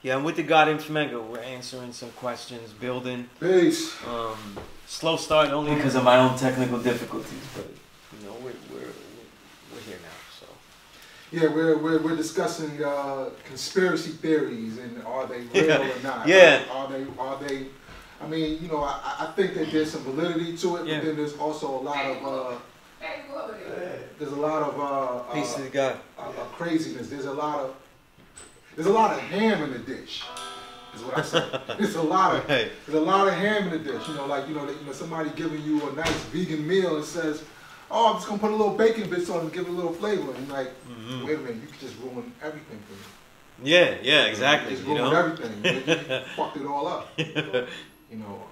Yeah, I'm with the God in Mecca. We're answering some questions, building. Peace. Slow start only because of my own technical difficulties, but you know we're here now. So yeah, we're discussing conspiracy theories and are they real or not? Yeah. Are they? I mean, you know, I think that there's some validity to it, but then there's also a lot of peace to the God. Craziness. There's a lot of ham in the dish. Is what I say. There's a lot of ham in the dish. You know, like somebody giving you a nice vegan meal and says, "Oh, I'm just gonna put a little bacon bits on it and give it a little flavor." And you're like, wait a minute, you could just ruin everything for me. Yeah, exactly. You just ruined everything. You fucked it all up. You know,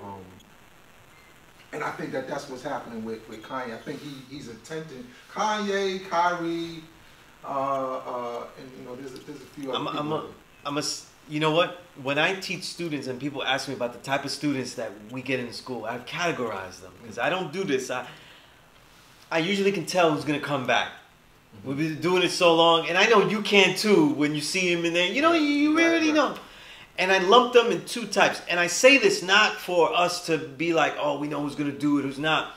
and I think that's what's happening with Kanye. I think he's attempting Kanye, Kyrie, and you know, there's a few other people. You know what? When I teach students and people ask me about the type of students that we get in school, I've categorized them because I don't do this. I usually can tell who's gonna come back. We've been doing it so long, and I know you can too. When you see him in there, you know, you already know. And I lump them in two types. And I say this not for us to be like, oh, we know who's going to do it, who's not.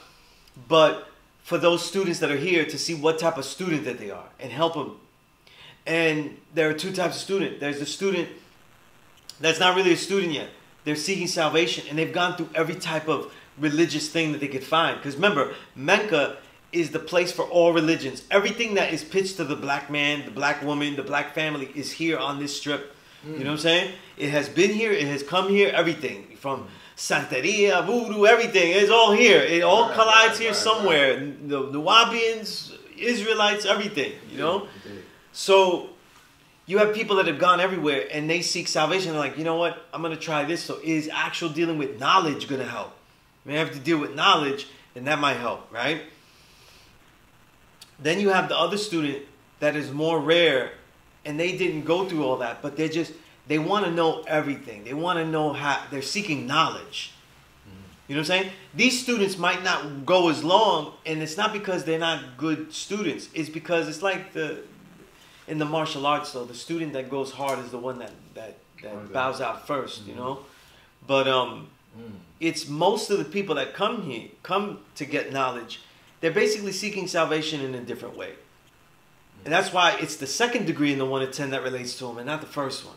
But for those students that are here to see what type of student that they are and help them. And there are two types of student. There's the student that's not really a student yet. They're seeking salvation. And they've gone through every type of religious thing that they could find. Because remember, Mecca is the place for all religions. Everything that is pitched to the black man, the black woman, the black family is here on this strip. You know what I'm saying? It has been here. It has come here. Everything from Santeria, voodoo, everything is all here. It all collides here somewhere. The Wahabians, Israelites, everything. You know. So you have people that have gone everywhere and they seek salvation. They're like, you know what? I'm gonna try this. So is actual dealing with knowledge gonna help? We have to deal with knowledge, and that might help, right? Then you have the other student that is more rare. And they didn't go through all that, but they want to know everything. They want to know how, they're seeking knowledge. You know what I'm saying? These students might not go as long, and it's not because they're not good students. It's because it's like in the martial arts, though, the student that goes hard is the one that bows out first, you know? But it's most of the people that come to get knowledge, they're basically seeking salvation in a different way. And that's why it's the second degree in the 1 to 10 that relates to them, and not the first one.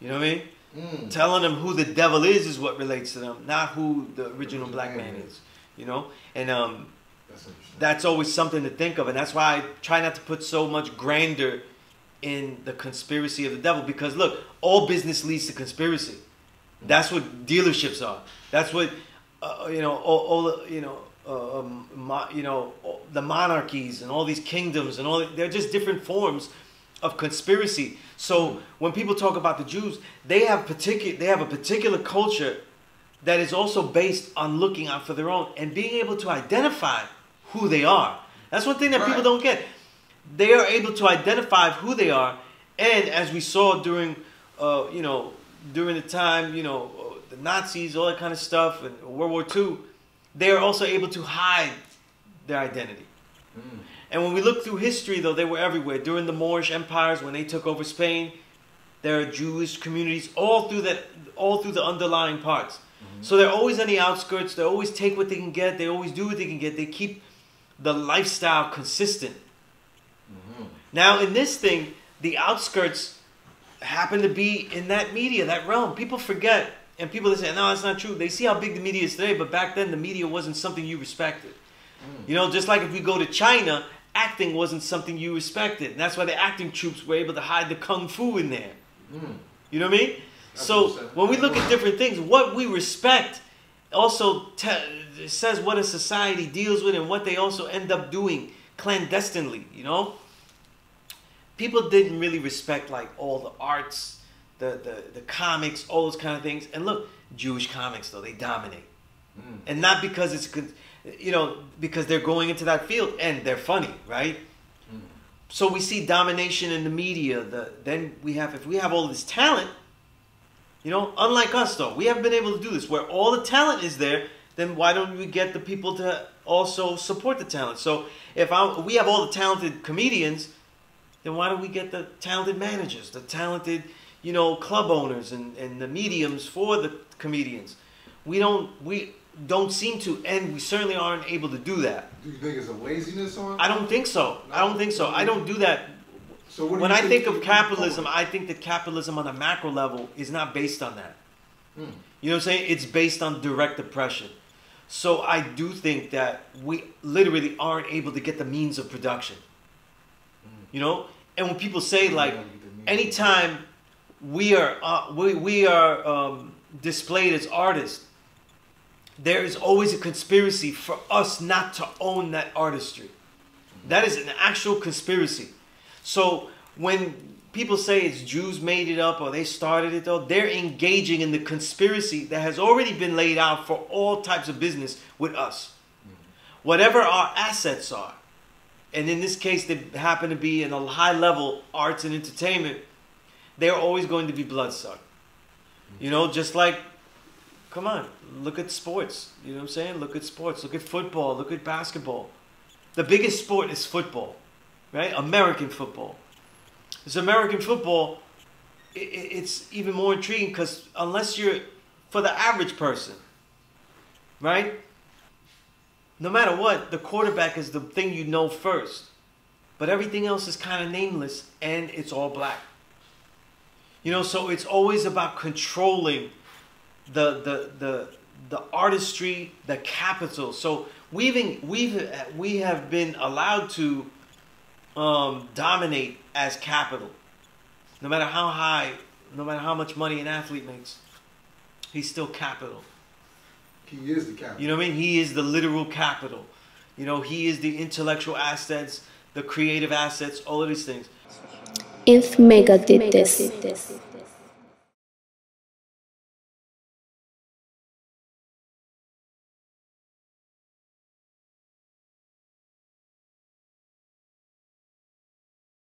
You know what I mean? Telling them who the devil is what relates to them, not who the original black man is. You know? And that's always something to think of. And that's why I try not to put so much grandeur in the conspiracy of the devil. Because, look, all business leads to conspiracy. That's what dealerships are. That's what, the monarchies and all these kingdoms and all, they're just different forms of conspiracy. So when people talk about the Jews, they have a particular culture that is also based on looking out for their own and being able to identify who they are. That's one thing that people don't get. They are able to identify who they are, and as we saw during the time, the Nazis, all that kind of stuff, and World War II, they are also able to hide their identity. And when we look through history, though, they were everywhere. During the Moorish empires, when they took over Spain, there are Jewish communities all through the underlying parts. So they're always on the outskirts. They always take what they can get. They always do what they can get. They keep the lifestyle consistent. Now, in this thing, the outskirts happen to be in that media, that realm. People forget. And people that say, no, that's not true. They see how big the media is today, but back then the media wasn't something you respected. You know, just like if we go to China, acting wasn't something you respected. And that's why the acting troops were able to hide the kung fu in there. You know what I mean? So when we look at different things, what we respect also says what a society deals with and what they also end up doing clandestinely, you know? People didn't really respect like all the arts, the comics, all those kind of things. And look, Jewish comics, though, they dominate. And not because it's, because they're going into that field and they're funny, right? So we see domination in the media. Then if we have all this talent, unlike us though, we haven't been able to do this. Where all the talent is there, then why don't we get the people to also support the talent? So if we have all the talented comedians, then why don't we get the talented managers, the talented, you know, club owners and the mediums for the comedians. We don't seem to, and we certainly aren't able to do that. Do you think it's a laziness on? I don't think so. I don't think so. I don't do that. So what do when you I think of going capitalism, I think that capitalism on a macro level is not based on that. You know what I'm saying? It's based on direct oppression. So I do think that we literally aren't able to get the means of production. You know? And when people say, like, anytime we are displayed as artists, there is always a conspiracy for us not to own that artistry. That is an actual conspiracy. So when people say it's Jews made it up or they started it, though, they're engaging in the conspiracy that has already been laid out for all types of business with us. Whatever our assets are, and in this case they happen to be in a high level arts and entertainment, they're always going to be bloodsucked. You know, just like, come on, look at sports. You know what I'm saying? Look at sports. Look at football. Look at basketball. The biggest sport is football, right? American football. This American football, it's even more intriguing because unless you're, for the average person, right? No matter what, the quarterback is the thing you know first. But everything else is kind of nameless and it's all black. You know, so it's always about controlling the artistry, the capital. So we have been allowed to dominate as capital. No matter how high, no matter how much money an athlete makes, he's still capital. He is the capital. You know what I mean? He is the literal capital. You know, he is the intellectual assets, the creative assets, all of these things. If Mecca did this.